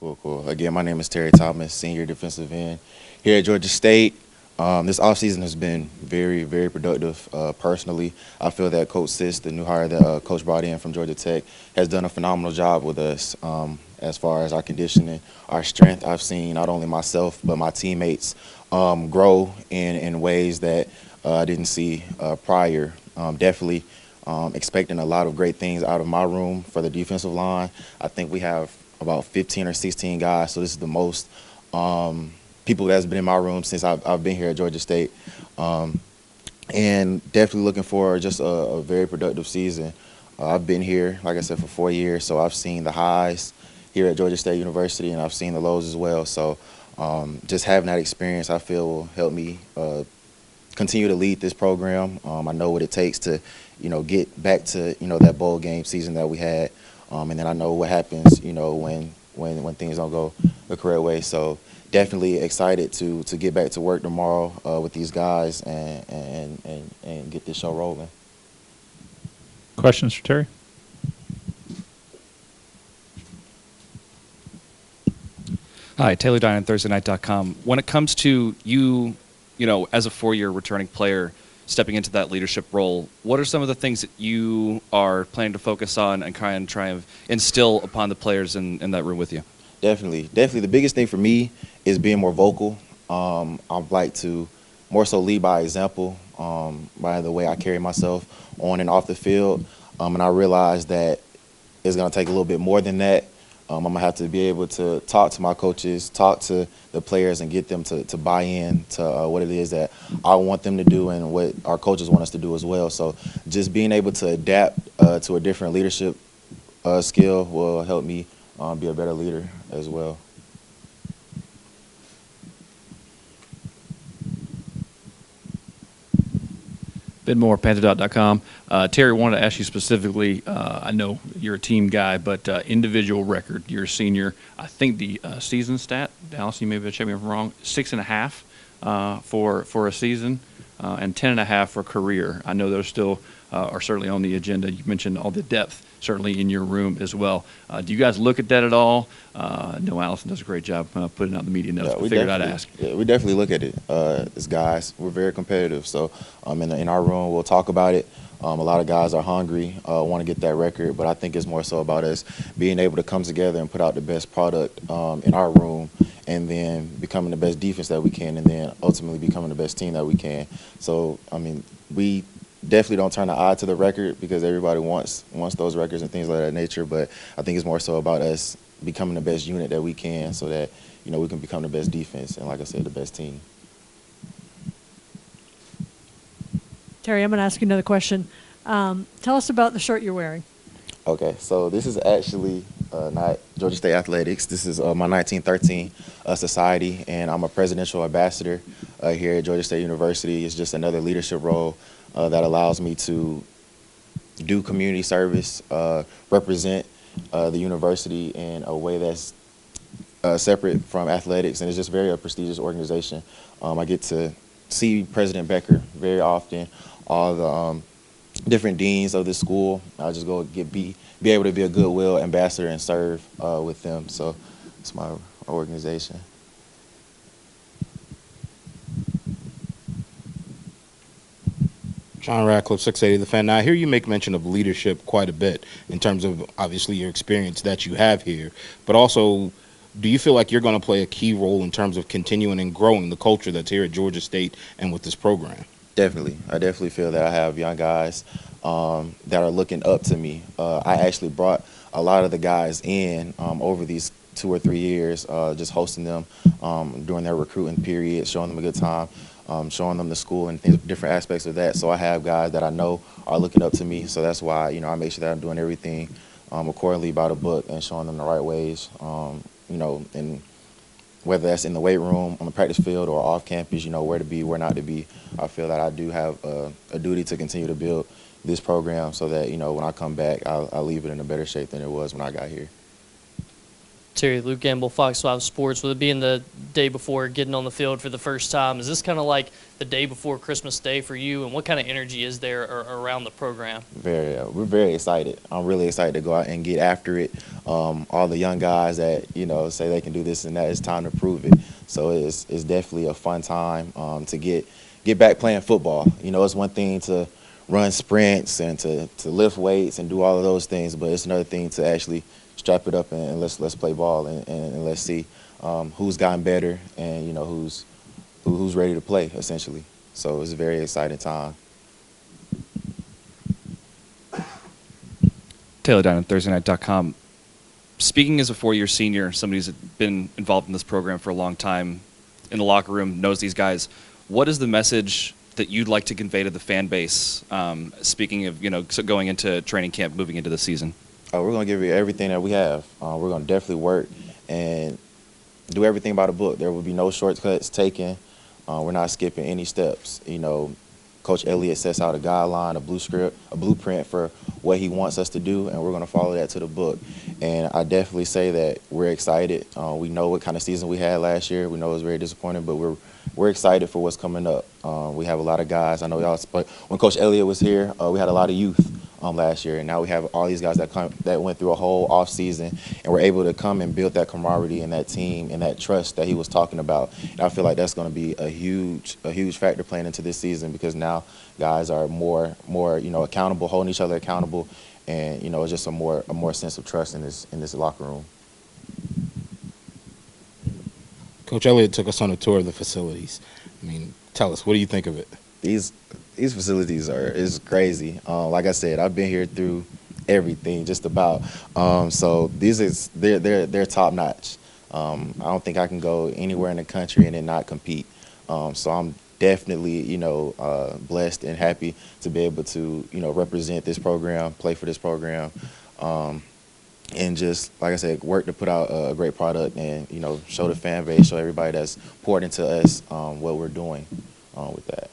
Cool. Again, my name is Terry Thomas, senior defensive end here at Georgia State. This offseason has been very productive. Personally, I feel that Coach Sis, the new hire that Coach brought in from Georgia Tech, has done a phenomenal job with us as far as our conditioning, our strength. I've seen not only myself but my teammates grow in ways that I didn't see prior. Definitely expecting a lot of great things out of my room for the defensive line. I think we have about 15 or 16 guys, so this is the most people that's been in my room since I've been here at Georgia State. And definitely looking for just a very productive season. I've been here, like I said, for 4 years, so I've seen the highs here at Georgia State University, and I've seen the lows as well. So just having that experience, I feel, will help me continue to lead this program. I know what it takes to, get back to, that bowl game season that we had, and then I know what happens, when things don't go the correct way. So definitely excited to get back to work tomorrow with these guys and get this show rolling. Questions for Terry? Hi, Taylor Dine on ThursdayNight.com. When it comes to you, as a four-year returning player, stepping into that leadership role, what are some of the things that you are planning to focus on and try and instill upon the players in that room with you? Definitely. The biggest thing for me is being more vocal. I'd like to more so lead by example, by the way I carry myself on and off the field. And I realize that it's going to take a little bit more than that. I'm going to have to be able to talk to my coaches, talk to the players, and get them to buy in to what it is that I want them to do and what our coaches want us to do as well. So just being able to adapt to a different leadership skill will help me be a better leader as well. Ben Moore, Panther.com. Terry, wanted to ask you specifically, I know you're a team guy, but individual record, you're a senior. I think the season stat, Dallas, you may check me if I'm wrong, 6.5 for a season and 10.5 for a career. I know those still are certainly on the agenda. You mentioned all the depth certainly in your room as well. Do you guys look at that at all? No, Allison does a great job putting out the media notes. Yeah, I figured I'd ask. Yeah, we definitely look at it as guys. We're very competitive. So in our room, we'll talk about it. A lot of guys are hungry, want to get that record, but I think it's more so about us being able to come together and put out the best product in our room, and then becoming the best defense that we can, and then ultimately becoming the best team that we can. So, we definitely don't turn the eye to the record because everybody wants those records and things like that nature, but I think it's more so about us becoming the best unit that we can so that, we can become the best defense and, like I said, the best team. Terry, I'm going to ask you another question. Tell us about the shirt you're wearing. Okay, so this is actually not Georgia State Athletics. This is my 1913 society, and I'm a presidential ambassador here at Georgia State University. It's just another leadership role that allows me to do community service, represent the university in a way that's separate from athletics, and it's just very a prestigious organization. I get to see President Becker very often, all the different deans of this school. I just go be able to be a goodwill ambassador and serve with them. So it's my organization. John Radcliffe, 680 The Fan. Now, I hear you make mention of leadership quite a bit in terms of, obviously, your experience that you have here. But also, do you feel like you're going to play a key role in terms of continuing and growing the culture that's here at Georgia State and with this program? Definitely. I definitely feel that I have young guys that are looking up to me. I actually brought a lot of the guys in over these 2 or 3 years, just hosting them during their recruiting period, showing them a good time, showing them the school and different aspects of that. So I have guys that I know are looking up to me. So that's why, I make sure that I'm doing everything accordingly by the book and showing them the right ways, and whether that's in the weight room, on the practice field, or off campus, where to be, where not to be. I feel that I do have a duty to continue to build this program so that, when I come back, I'll leave it in a better shape than it was when I got here. Terry, Luke Gamble, Fox 5 Sports. With it being the day before getting on the field for the first time, is this kind of like the day before Christmas Day for you? And what kind of energy is there around the program? We're very excited. I'm really excited to go out and get after it. All the young guys that say they can do this and that, it's time to prove it. So it's definitely a fun time to get back playing football. It's one thing to run sprints and to lift weights and do all of those things, but it's another thing to actually strap it up and let's play ball and let's see who's gotten better and who's ready to play essentially. So it's a very exciting time. Taylor Down at ThursdayNight.com. Speaking as a four-year senior, somebody who's been involved in this program for a long time, in the locker room, knows these guys, what is the message that you'd like to convey to the fan base, speaking of going into training camp, moving into the season? We're going to give you everything that we have. We're going to definitely work and do everything by the book. There will be no shortcuts taken. We're not skipping any steps. Coach Elliott sets out a guideline, a blueprint for what he wants us to do, and we're going to follow that to the book. And I definitely say that we're excited. We know what kind of season we had last year. We know it was very disappointing, but we're excited for what's coming up. We have a lot of guys. I know y'all. When Coach Elliott was here, we had a lot of youth last year, and now we have all these guys that went through a whole off season, and we're able to come and build that camaraderie and that team and that trust that he was talking about. And I feel like that's going to be a huge factor playing into this season, because now guys are more accountable, holding each other accountable, and it's just a more sense of trust in this locker room. Coach Elliott took us on a tour of the facilities. Tell us, what do you think of it? These facilities is crazy. Like I said, I've been here through everything, just about. So they're top notch. I don't think I can go anywhere in the country and then not compete. So I'm definitely blessed and happy to be able to represent this program, play for this program, and just like I said, work to put out a great product and show the fan base, show everybody that's poured into us what we're doing with that.